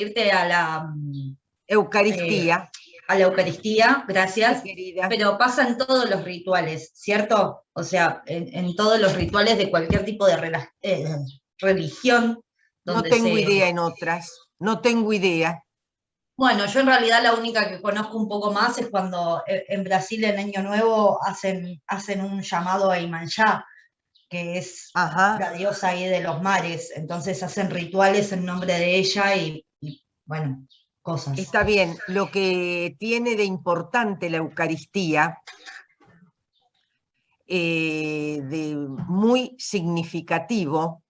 irte a eh, Eucaristía, a la Eucaristía, sí, gracias, querida. pero pasa en todos los rituales, ¿cierto? O sea, en todos los rituales de cualquier tipo de religión, No donde tengo se... idea en otras, no tengo idea. Bueno, yo en realidad la única que conozco un poco más es cuando en Brasil en Año Nuevo hacen un llamado a Imanjá, que es Ajá, la diosa ahí de los mares, entonces hacen rituales en nombre de ella bueno, cosas. está bien. Lo que tiene de importante la Eucaristía, de muy significativo,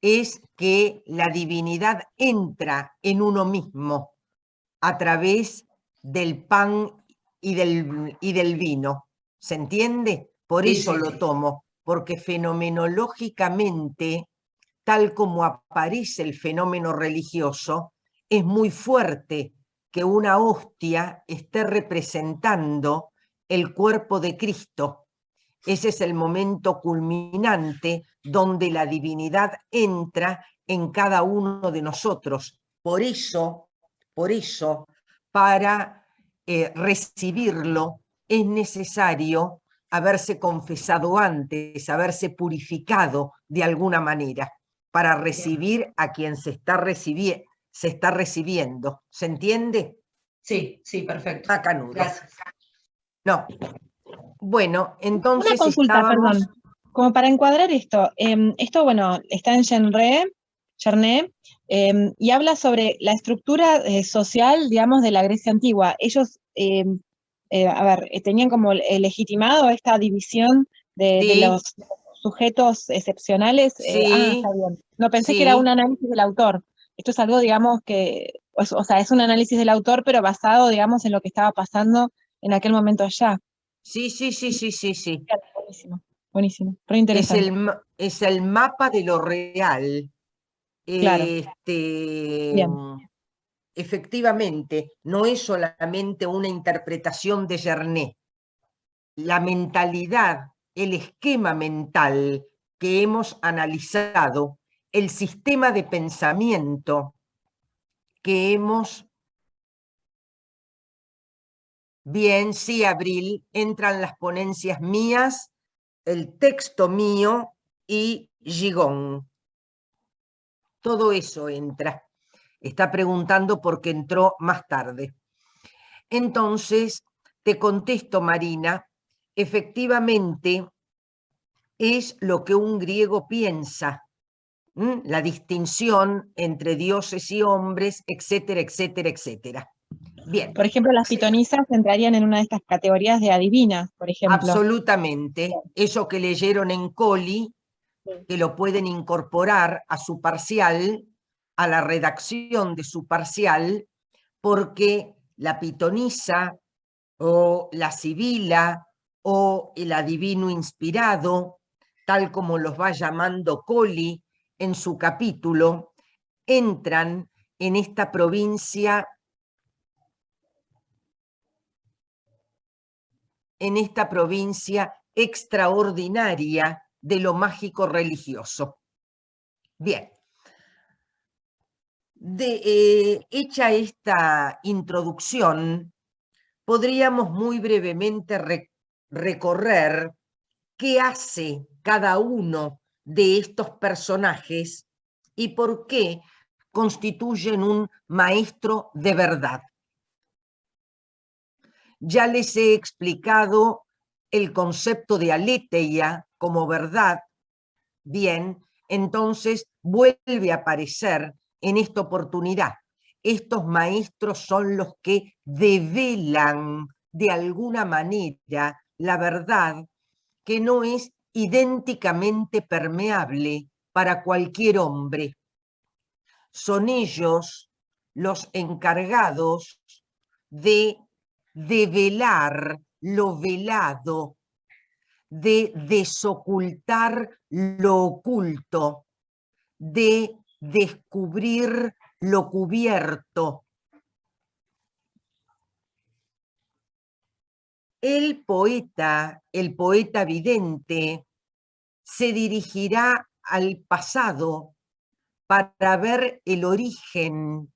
es que la divinidad entra en uno mismo a través del pan y del vino. ¿Se entiende? Por Sí, eso sí, lo sí. tomo, porque fenomenológicamente, tal como aparece el fenómeno religioso, es muy fuerte que una hostia esté representando el cuerpo de Cristo. Ese es el momento culminante donde la divinidad entra en cada uno de nosotros. Por eso, para recibirlo es necesario haberse confesado antes, haberse purificado de alguna manera para Bien. recibir a quien se está recibiendo. ¿Se entiende? Sí, sí, perfecto. Macanudo. Gracias. No. Bueno, Una entonces consulta, estábamos. perdón, como para encuadrar esto. Esto, bueno, está en Cherné, y habla sobre la estructura social, digamos, de la Grecia antigua. Ellos, a ver, tenían como legitimado esta división de los Sí, sujetos excepcionales. Está sí, bien. No, pensé que era un sí, análisis del autor. Esto es algo, digamos, que, o sea, es un análisis del autor, pero basado, digamos, en lo que estaba pasando en aquel momento allá. sí, sí, sí, sí, sí, sí. Buenísimo, buenísimo, re Es interesante, el mapa de lo real. claro, bien, Efectivamente, no es solamente una interpretación de Yerné. La mentalidad, el esquema mental que hemos analizado, el sistema de pensamiento que hemos. Bien, sí, Abril, entran las ponencias mías, el texto mío y Gigón. Todo eso entra. Está preguntando porque entró más tarde. Entonces, te contesto, Marina, efectivamente es lo que un griego piensa, la distinción entre dioses y hombres, etcétera, etcétera, etcétera. Bien, por ejemplo, las pitonisas entrarían en una de estas categorías de adivinas, por ejemplo. absolutamente. Eso que leyeron en Coli, que lo pueden incorporar a su parcial, a la redacción de su parcial, porque la pitonisa o la sibila o el adivino inspirado, tal como los va llamando Coli en su capítulo, entran en esta provincia extraordinaria de lo mágico religioso. Bien, hecha esta introducción, podríamos muy brevemente recorrer qué hace cada uno de estos personajes y por qué constituyen un maestro de verdad. Ya les he explicado el concepto de aletheia como verdad. Bien, entonces vuelve a aparecer en esta oportunidad. Estos maestros son los que develan de alguna manera la verdad que no es idénticamente permeable para cualquier hombre. Son ellos los encargados de develar lo velado, de desocultar lo oculto, de descubrir lo cubierto. El poeta vidente, se dirigirá al pasado para ver el origen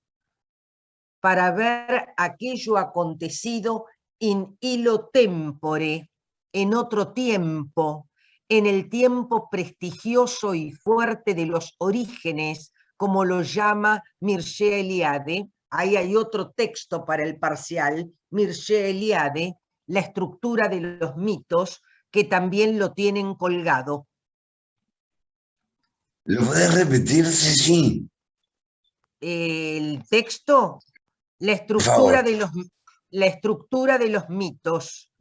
para ver aquello acontecido in illo tempore, en otro tiempo, en el tiempo prestigioso y fuerte de los orígenes, como lo llama Mircea Eliade. Ahí hay otro texto para el parcial, Mircea Eliade, la estructura de los mitos, que también lo tienen colgado. ¿Lo puedes repetir, Ceci? El texto, la Por favor. estructura de los mitos.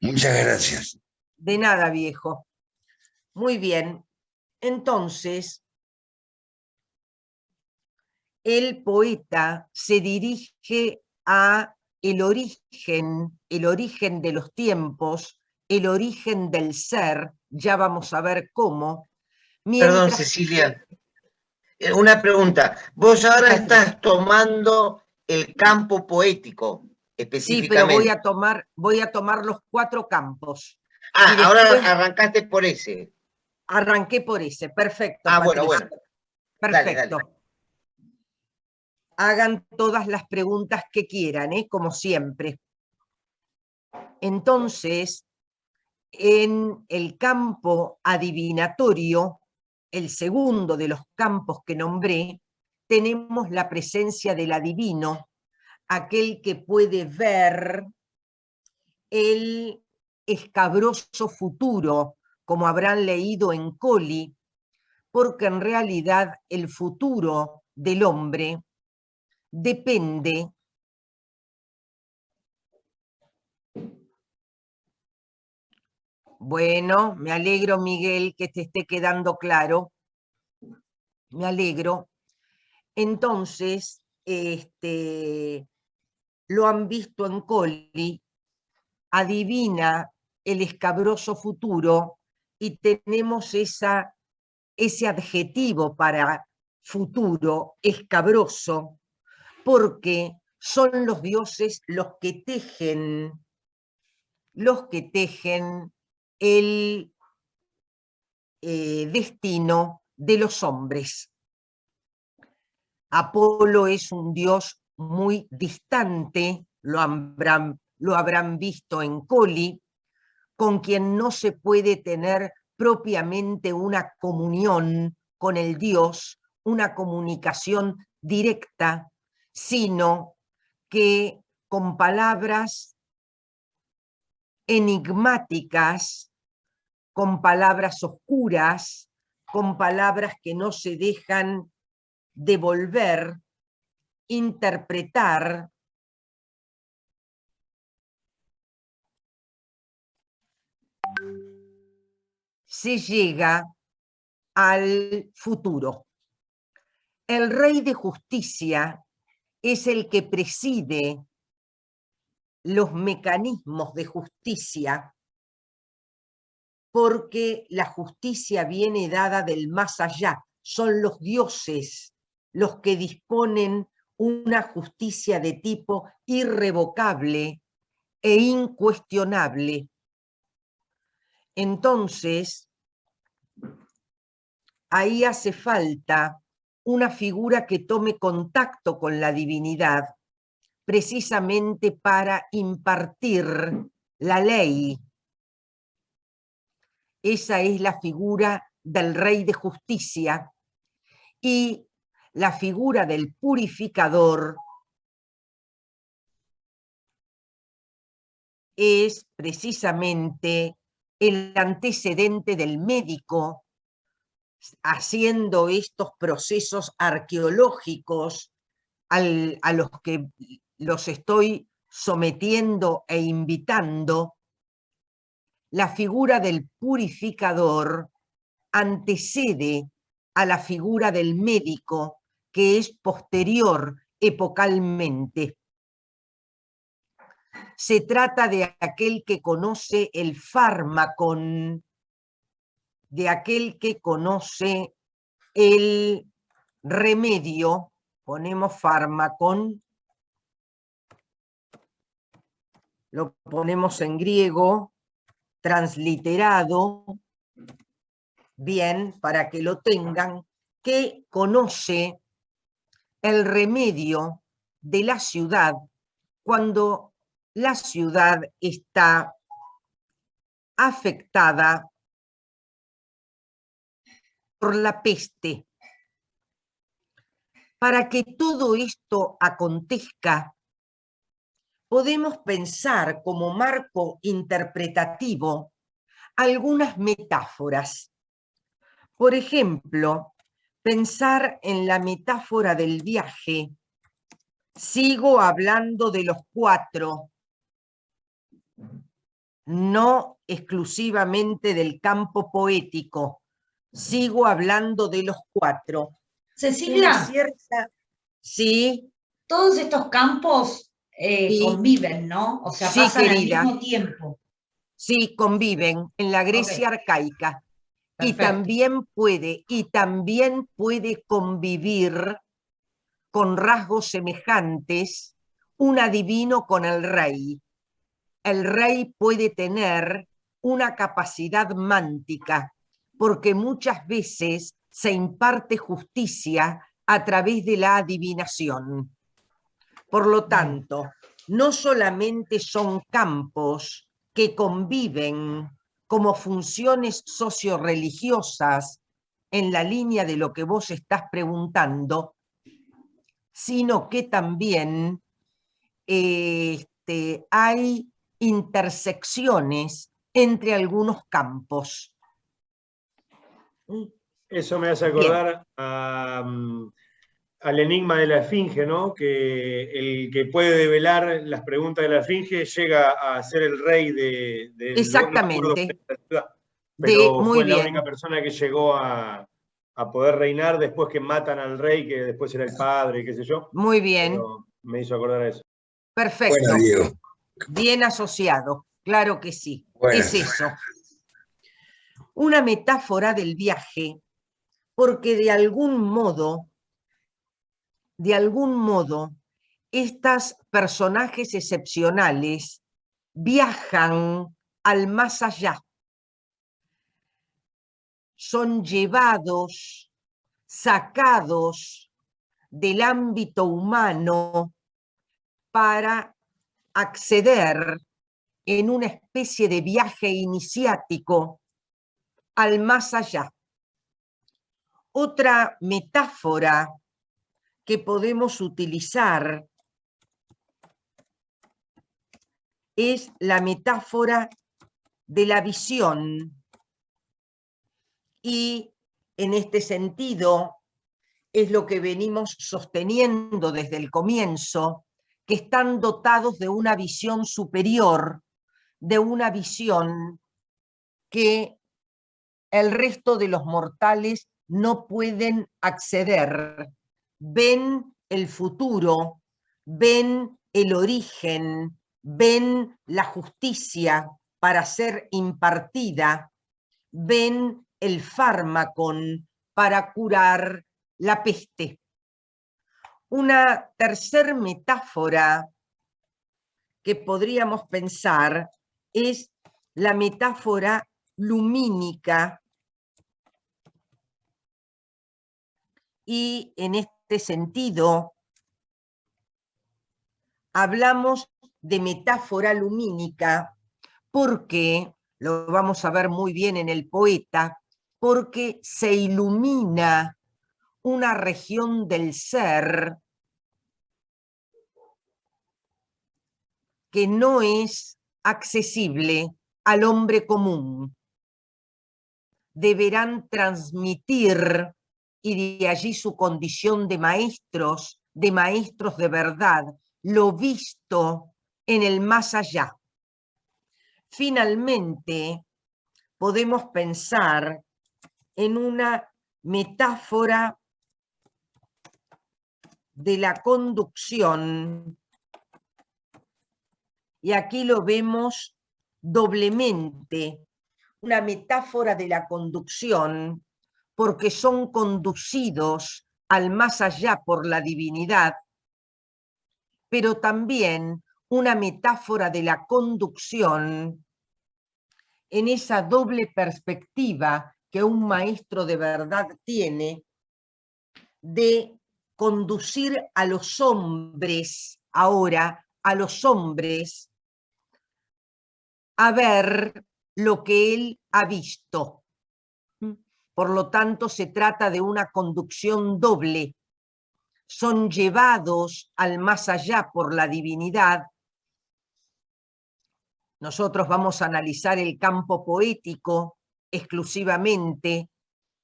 Muchas gracias. De nada, viejo. Muy bien. Entonces, el poeta se dirige a el origen de los tiempos, el origen del ser, ya vamos a ver cómo. Perdón, Cecilia, una pregunta. Vos ahora estás tomando el campo poético, específicamente. Sí, pero voy a tomar los 4 campos. Ah, ahora arrancaste por ese. Arranqué por ese, perfecto. Ah, Patricia. bueno. Perfecto. Dale. Hagan todas las preguntas que quieran, como siempre. Entonces, en el campo adivinatorio, el segundo de los campos que nombré, tenemos la presencia del adivino, aquel que puede ver el escabroso futuro, como habrán leído en Colli, porque en realidad el futuro del hombre depende Bueno, me alegro, Miguel, que te esté quedando claro. Me alegro. Entonces, lo han visto en Colli, adivina el escabroso futuro y tenemos ese adjetivo para futuro, escabroso, porque son los dioses los que tejen el destino de los hombres. Apolo es un dios muy distante, lo habrán visto en Colli, con quien no se puede tener propiamente una comunión con el dios, una comunicación directa, sino que con palabras enigmáticas, con palabras oscuras, con palabras que no se dejan devolver, interpretar, se llega al futuro. El rey de justicia es el que preside los mecanismos de justicia, porque la justicia viene dada del más allá. Son los dioses los que disponen una justicia de tipo irrevocable e incuestionable. Entonces, ahí hace falta una figura que tome contacto con la divinidad, precisamente para impartir la ley. Esa es la figura del rey de justicia, y la figura del purificador es precisamente el antecedente del médico, haciendo estos procesos arqueológicos a los que los estoy sometiendo e invitando. La figura del purificador antecede a la figura del médico, que es posterior epocalmente. Se trata de aquel que conoce el fármaco, de aquel que conoce el remedio, ponemos fármaco, lo ponemos en griego, transliterado, bien, para que lo tengan, que conoce el remedio de la ciudad cuando la ciudad está afectada por la peste. Para que todo esto acontezca, podemos pensar como marco interpretativo algunas metáforas. Por ejemplo, pensar en la metáfora del viaje. Sigo hablando de los 4, no exclusivamente del campo poético. Sigo hablando de los 4. Cecilia, sí, todos estos campos sí, conviven, ¿no? O sea, sí, pasan querida, al mismo tiempo. Sí, conviven en la Grecia arcaica. Perfecto. Y también puede convivir con rasgos semejantes un adivino con el rey. El rey puede tener una capacidad mántica, porque muchas veces se imparte justicia a través de la adivinación. Por lo tanto, no solamente son campos que conviven como funciones socio-religiosas en la línea de lo que vos estás preguntando, sino que también hay intersecciones entre algunos campos. Eso me hace acordar al enigma de la esfinge, ¿no? Que el que puede develar las preguntas de la esfinge llega a ser el rey de Exactamente. la ciudad. Pero muy fue la bien. única persona que llegó a poder reinar después que matan al rey, que después era el padre, qué sé yo. Muy bien. Pero me hizo acordar a eso. Perfecto. Bueno, Diego. Bien asociado, claro que sí. Bueno. Es eso. Una metáfora del viaje, porque de algún modo, estos personajes excepcionales viajan al más allá. Son llevados, sacados del ámbito humano para acceder en una especie de viaje iniciático al más allá. Otra metáfora que podemos utilizar es la metáfora de la visión. Y en este sentido es lo que venimos sosteniendo desde el comienzo, que están dotados de una visión superior, de una visión que el resto de los mortales no pueden acceder. Ven el futuro, ven el origen, ven la justicia para ser impartida, ven el fármaco para curar la peste. Una tercera metáfora que podríamos pensar es la metáfora lumínica, y en este sentido hablamos de metáfora lumínica porque, lo vamos a ver muy bien en el poeta, porque se ilumina una región del ser que no es accesible al hombre común. Deberán transmitir, y de allí su condición de maestros de verdad, lo visto en el más allá. Finalmente, podemos pensar en una metáfora de la conducción, y aquí lo vemos doblemente, una metáfora de la conducción, porque son conducidos al más allá por la divinidad, pero también una metáfora de la conducción en esa doble perspectiva que un maestro de verdad tiene de conducir a los hombres, ahora, a los hombres, a ver lo que él ha visto. Por lo tanto, se trata de una conducción doble. Son llevados al más allá por la divinidad. Nosotros vamos a analizar el campo poético exclusivamente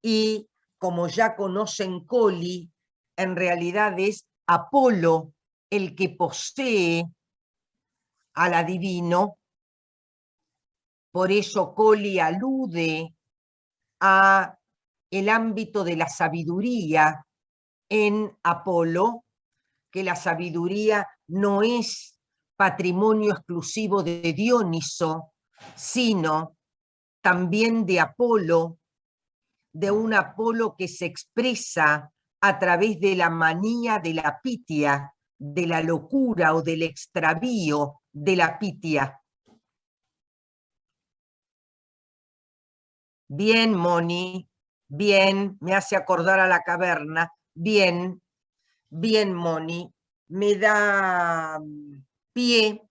y, como ya conocen Colli, en realidad es Apolo el que posee al adivino. Por eso Colli alude a el ámbito de la sabiduría en Apolo, que la sabiduría no es patrimonio exclusivo de Dioniso, sino también de Apolo, de un Apolo que se expresa a través de la manía de la pitia, de la locura o del extravío de la pitia. Bien, Moni, bien, me hace acordar a la caverna, bien, bien, Moni, me da pie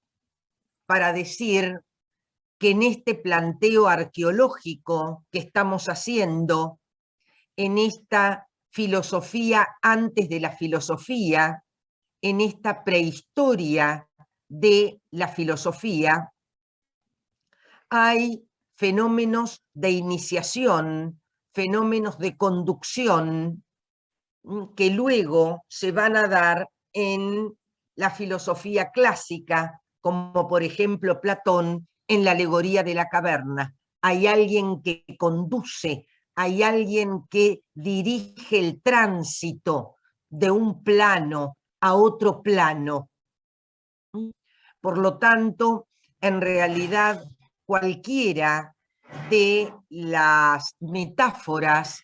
para decir que en este planteo arqueológico que estamos haciendo, en esta filosofía antes de la filosofía, en esta prehistoria de la filosofía, hay fenómenos de iniciación, fenómenos de conducción, que luego se van a dar en la filosofía clásica, como por ejemplo Platón en la alegoría de la caverna. Hay alguien que conduce, hay alguien que dirige el tránsito de un plano a otro plano. Por lo tanto, en realidad, cualquiera de las metáforas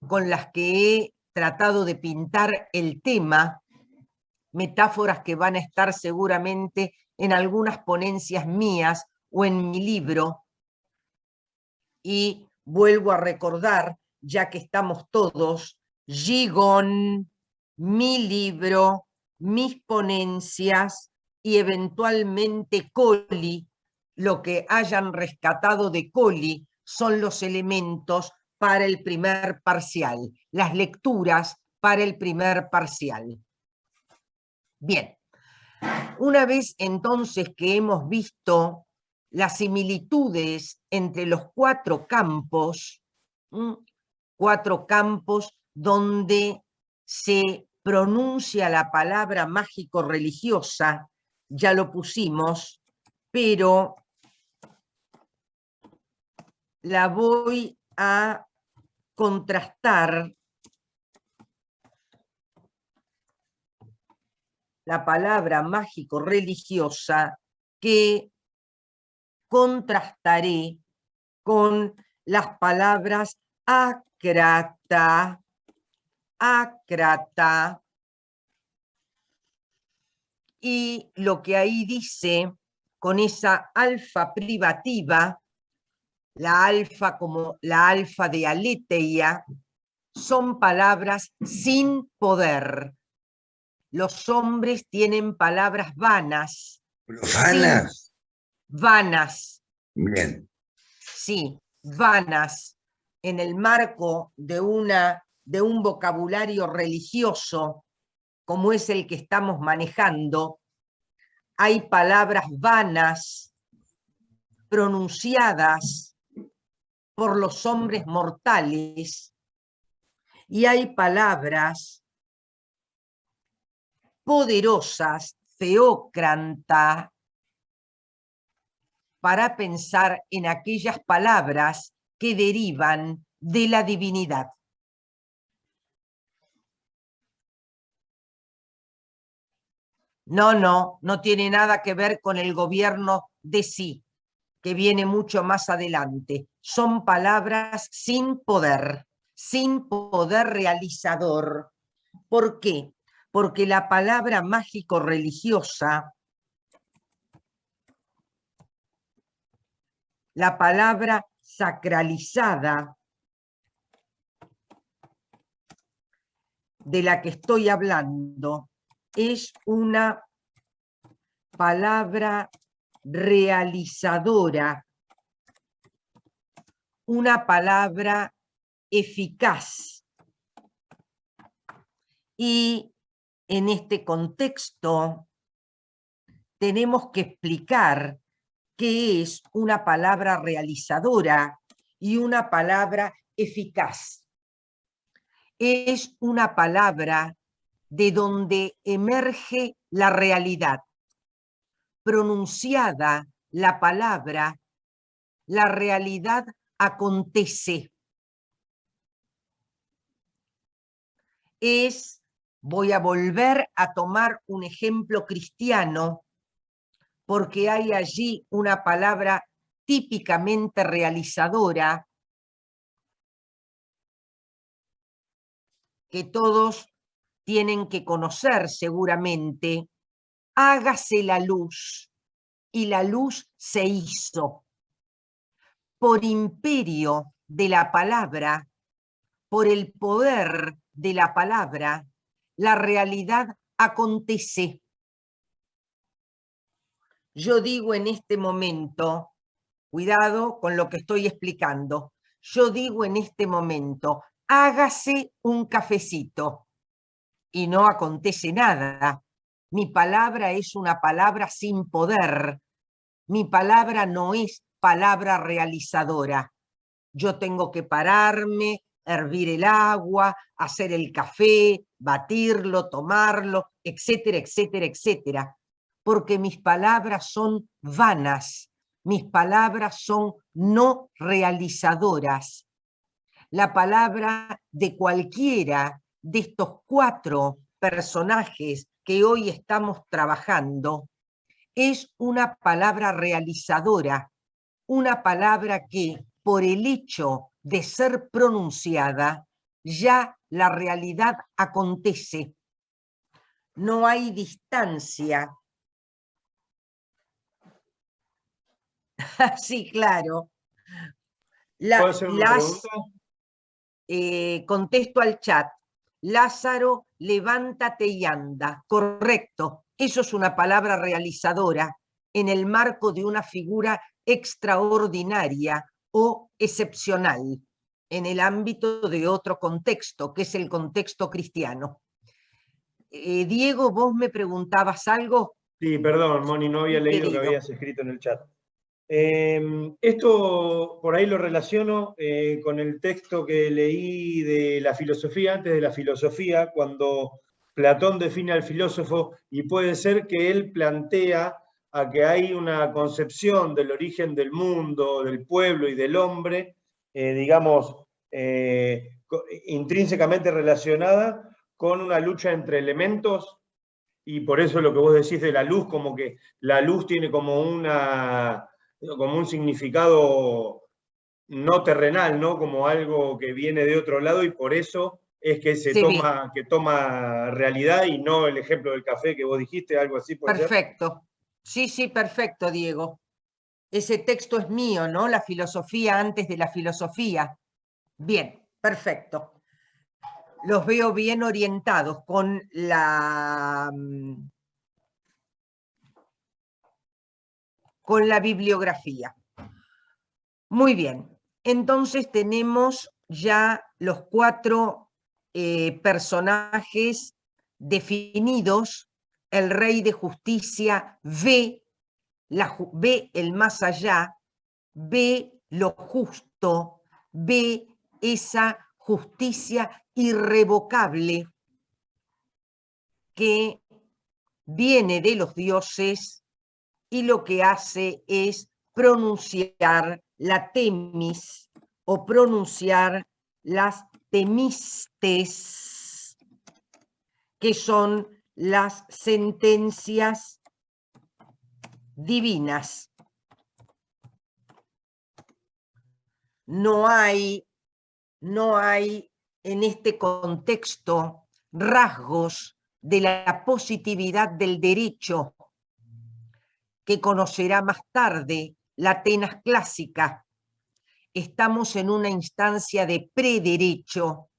con las que he tratado de pintar el tema, metáforas que van a estar seguramente en algunas ponencias mías o en mi libro, y vuelvo a recordar, ya que estamos todos, Gigón, mi libro, mis ponencias y eventualmente Colli, lo que hayan rescatado de Colli son los elementos para el primer parcial, las lecturas para el primer parcial. Bien, una vez entonces que hemos visto las similitudes entre los cuatro campos donde se pronuncia la palabra mágico-religiosa, ya lo pusimos, pero la voy a contrastar. La palabra mágico-religiosa que contrastaré con las palabras ácrata, y lo que ahí dice con esa alfa privativa, la alfa como la alfa de aletheia, son palabras sin poder. Los hombres tienen palabras vanas. ¿Profanas? Vanas. Bien. Sí, vanas, en el marco de un vocabulario religioso, como es el que estamos manejando, hay palabras vanas pronunciadas por los hombres mortales y hay palabras poderosas, feócranta, para pensar en aquellas palabras que derivan de la divinidad. No tiene nada que ver con el gobierno de sí, que viene mucho más adelante. Son palabras sin poder realizador. ¿Por qué? Porque la palabra mágico-religiosa, la palabra sacralizada, de la que estoy hablando es una palabra realizadora, una palabra eficaz. Y en este contexto tenemos que explicar qué es una palabra realizadora y una palabra eficaz. Es una palabra de donde emerge la realidad. Pronunciada la palabra, la realidad acontece. Voy a volver a tomar un ejemplo cristiano, porque hay allí una palabra típicamente realizadora que todos tienen que conocer seguramente. Hágase la luz, y la luz se hizo. Por imperio de la palabra, por el poder de la palabra, la realidad acontece. Yo digo en este momento, cuidado con lo que estoy explicando, yo digo en este momento, hágase un cafecito, y no acontece nada. Mi palabra es una palabra sin poder. Mi palabra no es palabra realizadora. Yo tengo que pararme, hervir el agua, hacer el café, batirlo, tomarlo, etcétera, etcétera, etcétera. Porque mis palabras son vanas, mis palabras son no realizadoras. La palabra de cualquiera de estos 4 personajes que hoy estamos trabajando es una palabra realizadora, una palabra que, por el hecho de ser pronunciada, ya la realidad acontece. No hay distancia. Sí, claro. ¿Puedo hacer una pregunta? Contesto al chat. Lázaro, levántate y anda. Correcto. Eso es una palabra realizadora en el marco de una figura extraordinaria o excepcional en el ámbito de otro contexto, que es el contexto cristiano. Diego, vos me preguntabas algo. Sí, perdón, Moni, no había leído que habías escrito en el chat. Esto por ahí lo relaciono con el texto que leí de la filosofía, antes de la filosofía, cuando Platón define al filósofo, y puede ser que él plantea a que hay una concepción del origen del mundo, del pueblo y del hombre, digamos, intrínsecamente relacionada con una lucha entre elementos, y por eso lo que vos decís de la luz, como que la luz tiene como un significado no terrenal, ¿no? Como algo que viene de otro lado, y por eso es que toma realidad, y no el ejemplo del café que vos dijiste, algo así. Perfecto. Sí, sí, perfecto, Diego. Ese texto es mío, ¿no? La filosofía antes de la filosofía. Bien, perfecto. Los veo bien orientados con la bibliografía. Muy bien. Entonces tenemos ya los 4 personajes definidos. El rey de justicia ve el más allá, ve lo justo, ve esa justicia irrevocable que viene de los dioses, y lo que hace es pronunciar la temis o pronunciar las temistes, que son las sentencias divinas. No hay en este contexto rasgos de la positividad del derecho que conocerá más tarde la Atenas clásica. Estamos en una instancia de prederecho,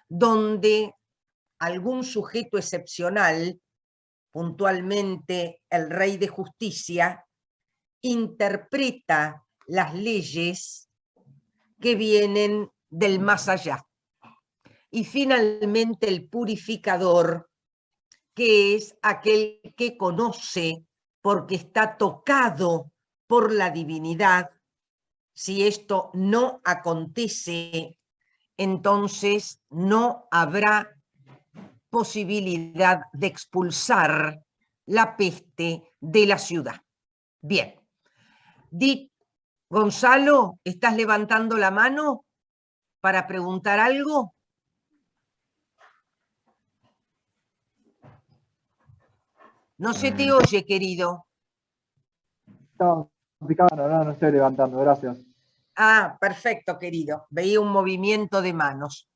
donde algún sujeto excepcional, puntualmente el rey de justicia, interpreta las leyes que vienen del más allá. Y finalmente el purificador, que es aquel que conoce porque está tocado por la divinidad. Si esto no acontece, entonces no habrá posibilidad de expulsar la peste de la ciudad. Bien. Gonzalo, ¿estás levantando la mano para preguntar algo? No se te oye, querido. No, no estoy levantando, gracias. Ah, perfecto, querido. Veía un movimiento de manos.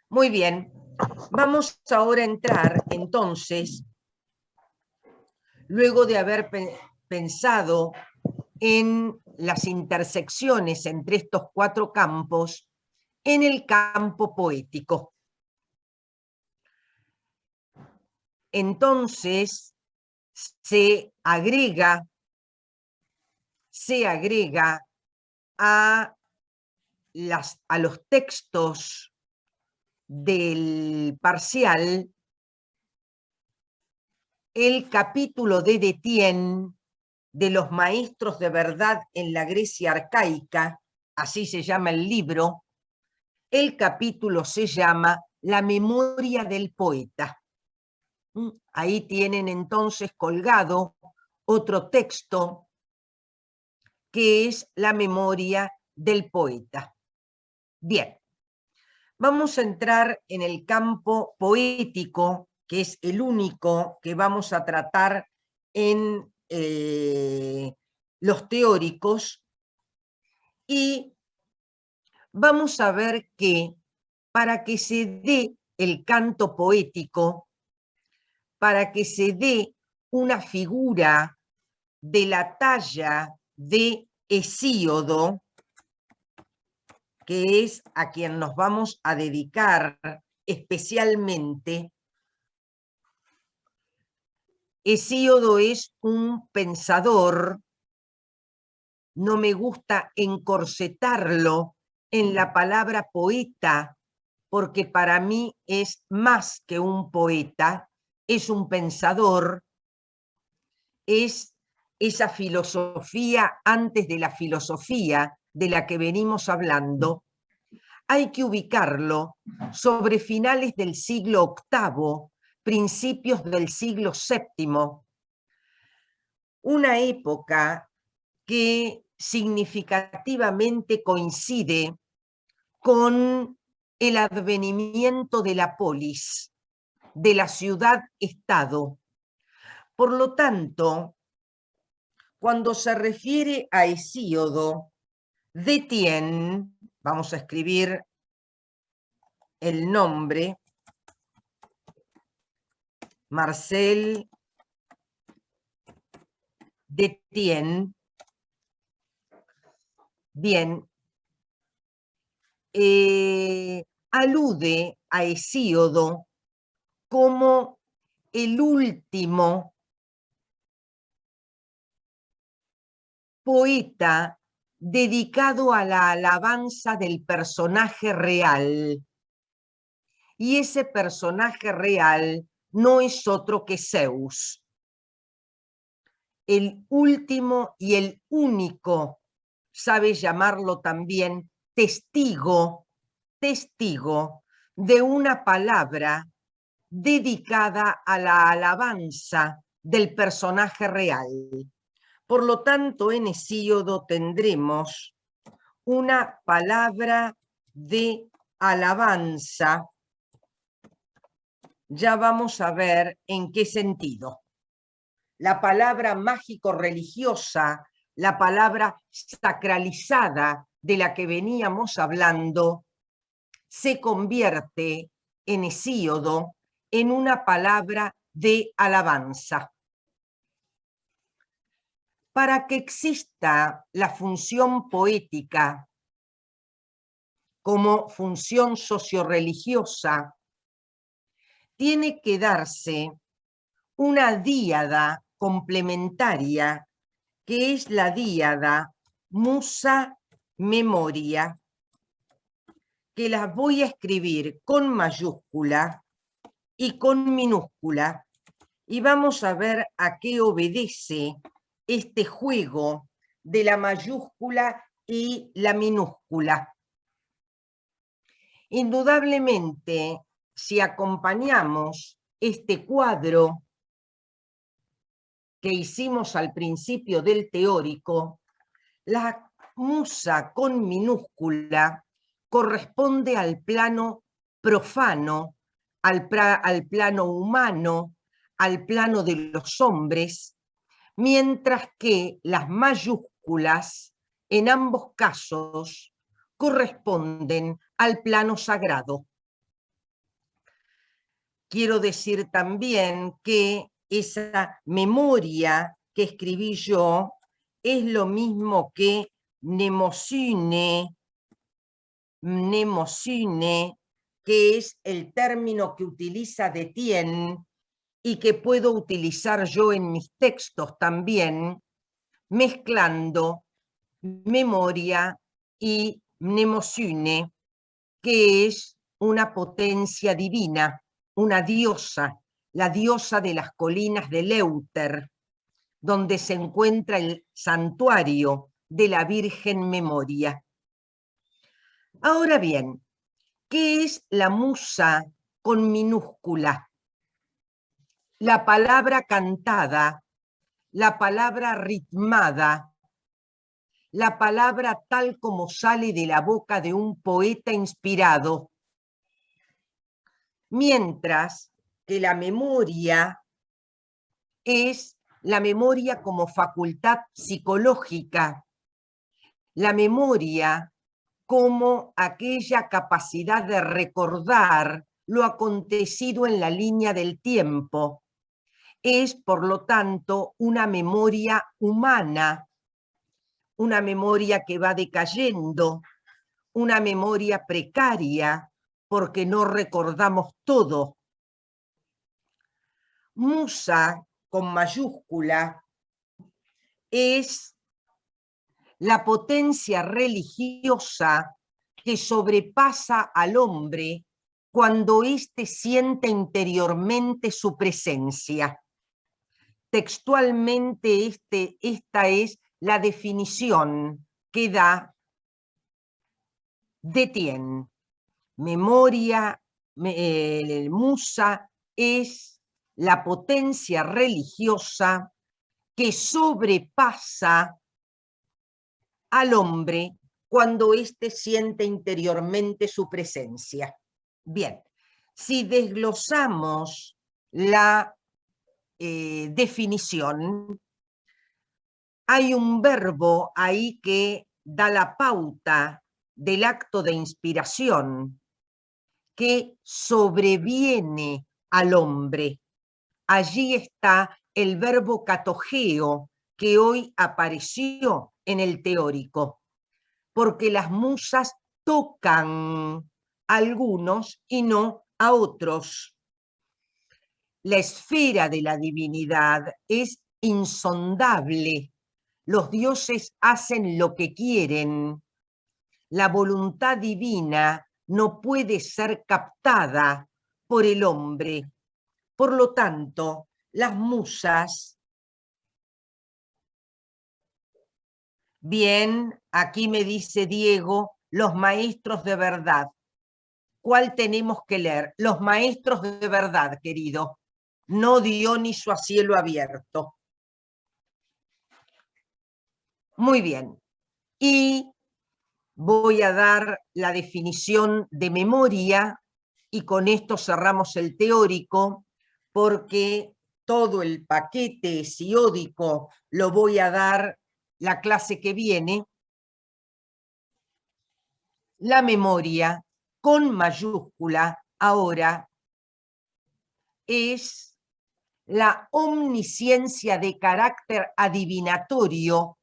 Muy bien. Vamos ahora a entrar, entonces, luego de haber pensado en las intersecciones entre estos 4 campos, en el campo poético. Entonces, se agrega a los textos del parcial el capítulo de Détienne, de los maestros de verdad en la Grecia arcaica, así se llama el libro. El capítulo se llama La memoria del poeta. Ahí tienen entonces colgado otro texto que es la memoria del poeta. Bien, vamos a entrar en el campo poético, que es el único que vamos a tratar en los teóricos, y vamos a ver que para que se dé el canto poético, para que se dé una figura de la talla de Hesíodo, que es a quien nos vamos a dedicar especialmente. Hesíodo es un pensador, no me gusta encorsetarlo en la palabra poeta, porque para mí es más que un poeta, es un pensador, es esa filosofía antes de la filosofía de la que venimos hablando. Hay que ubicarlo sobre finales del siglo VIII, principios del siglo VII, una época que significativamente coincide con el advenimiento de la polis, de la ciudad-estado. Por lo tanto, cuando se refiere a Hesíodo, Détienne, vamos a escribir el nombre, Marcel Détienne. Bien, alude a Hesíodo como el último poeta dedicado a la alabanza del personaje real. Y ese personaje real no es otro que Zeus. El último y el único, sabe llamarlo también testigo de una palabra dedicada a la alabanza del personaje real. Por lo tanto, en Hesíodo tendremos una palabra de alabanza. Ya vamos a ver en qué sentido. La palabra mágico-religiosa, la palabra sacralizada de la que veníamos hablando, se convierte en Hesíodo en una palabra de alabanza. Para que exista la función poética como función socioreligiosa, tiene que darse una díada complementaria, que es la díada musa-memoria, que las voy a escribir con mayúscula y con minúscula, y vamos a ver a qué obedece este juego de la mayúscula y la minúscula. Indudablemente, si acompañamos este cuadro que hicimos al principio del teórico, la musa con minúscula corresponde al plano profano, al plano humano, al plano de los hombres, mientras que las mayúsculas en ambos casos corresponden al plano sagrado. Quiero decir también que esa memoria que escribí yo es lo mismo que mnemosyne, que es el término que utiliza Détienne y que puedo utilizar yo en mis textos también, mezclando memoria y mnemosyne, que es una potencia divina, una diosa, la diosa de las colinas de Leuter, donde se encuentra el santuario de la Virgen Memoria. Ahora bien, ¿qué es la musa con minúscula? La palabra cantada, la palabra ritmada, la palabra tal como sale de la boca de un poeta inspirado, mientras que la memoria es la memoria como facultad psicológica, la memoria como aquella capacidad de recordar lo acontecido en la línea del tiempo. Es, por lo tanto, una memoria humana, una memoria que va decayendo, una memoria precaria, porque no recordamos todo. Musa, con mayúscula, es la potencia religiosa que sobrepasa al hombre cuando éste siente interiormente su presencia. Textualmente esta es la definición que da Détienne. Memoria, musa es la potencia religiosa que sobrepasa al hombre cuando éste siente interiormente su presencia. Bien, si desglosamos la definición, hay un verbo ahí que da la pauta del acto de inspiración que sobreviene al hombre. Allí está el verbo katogeo que hoy apareció en el teórico, porque las musas tocan a algunos y no a otros. La esfera de la divinidad es insondable. Los dioses hacen lo que quieren. La voluntad divina no puede ser captada por el hombre. Por lo tanto, las musas... Bien, aquí me dice Diego, los maestros de verdad. ¿Cuál tenemos que leer? Los maestros de verdad, querido. No Dioniso a cielo abierto. Muy bien. Y voy a dar la definición de memoria y con esto cerramos el teórico porque todo el paquete hesiódico lo voy a dar la clase que viene. La memoria con mayúscula ahora es la omnisciencia de carácter adivinatorio,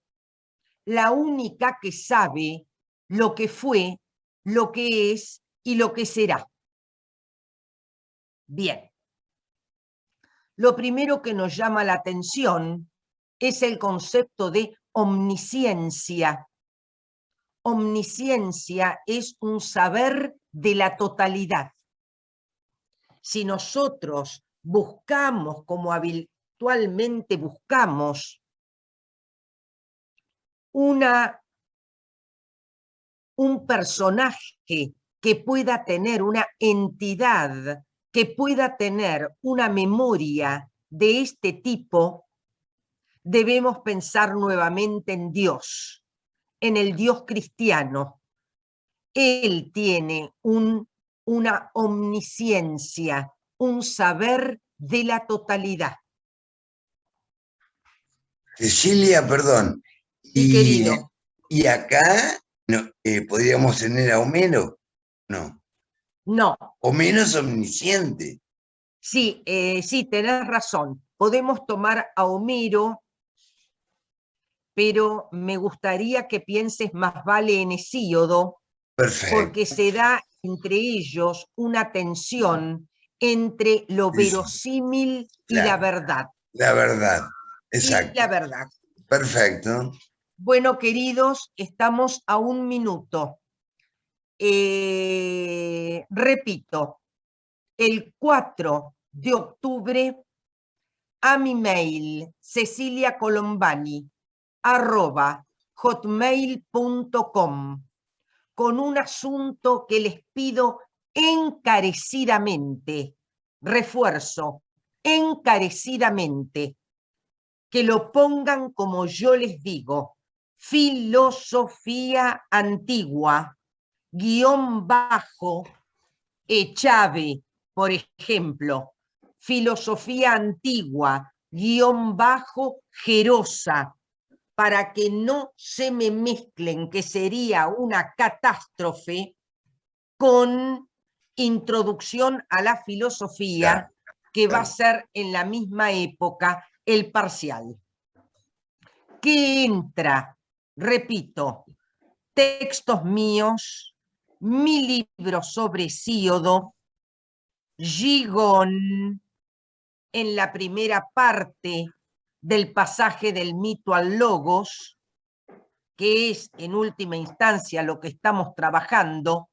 la única que sabe lo que fue, lo que es y lo que será. Bien, lo primero que nos llama la atención es el concepto de omnisciencia. Omnisciencia es un saber de la totalidad. Si nosotros buscamos, como habitualmente buscamos, un personaje que pueda tener una entidad, que pueda tener una memoria de este tipo, debemos pensar nuevamente en Dios, en el Dios cristiano. Él tiene una omnisciencia, un saber de la totalidad. Cecilia, perdón. Sí, querido. ¿Y acá no, podríamos tener a Homero? No. No. Homero es omnisciente. Sí, sí, tenés razón. Podemos tomar a Homero, pero me gustaría que pienses más vale en Hesíodo, Perfecto. porque se da entre ellos una tensión entre lo verosímil y la verdad. La verdad, exacto. Y la verdad. Perfecto. Bueno, queridos, estamos a 1 minuto. Repito, el 4 de octubre a mi mail ceciliacolombani@hotmail.com con un asunto que les pido encarecidamente, refuerzo, encarecidamente, que lo pongan como yo les digo, filosofía antigua, _ Echave, por ejemplo, filosofía antigua, _ Gerosa, para que no se me mezclen, que sería una catástrofe, con introducción a la filosofía, que va a ser en la misma época el parcial. ¿Qué entra? Repito, textos míos, mi libro sobre Hesíodo, Gigón, en la primera parte del pasaje del mito al logos, que es en última instancia lo que estamos trabajando,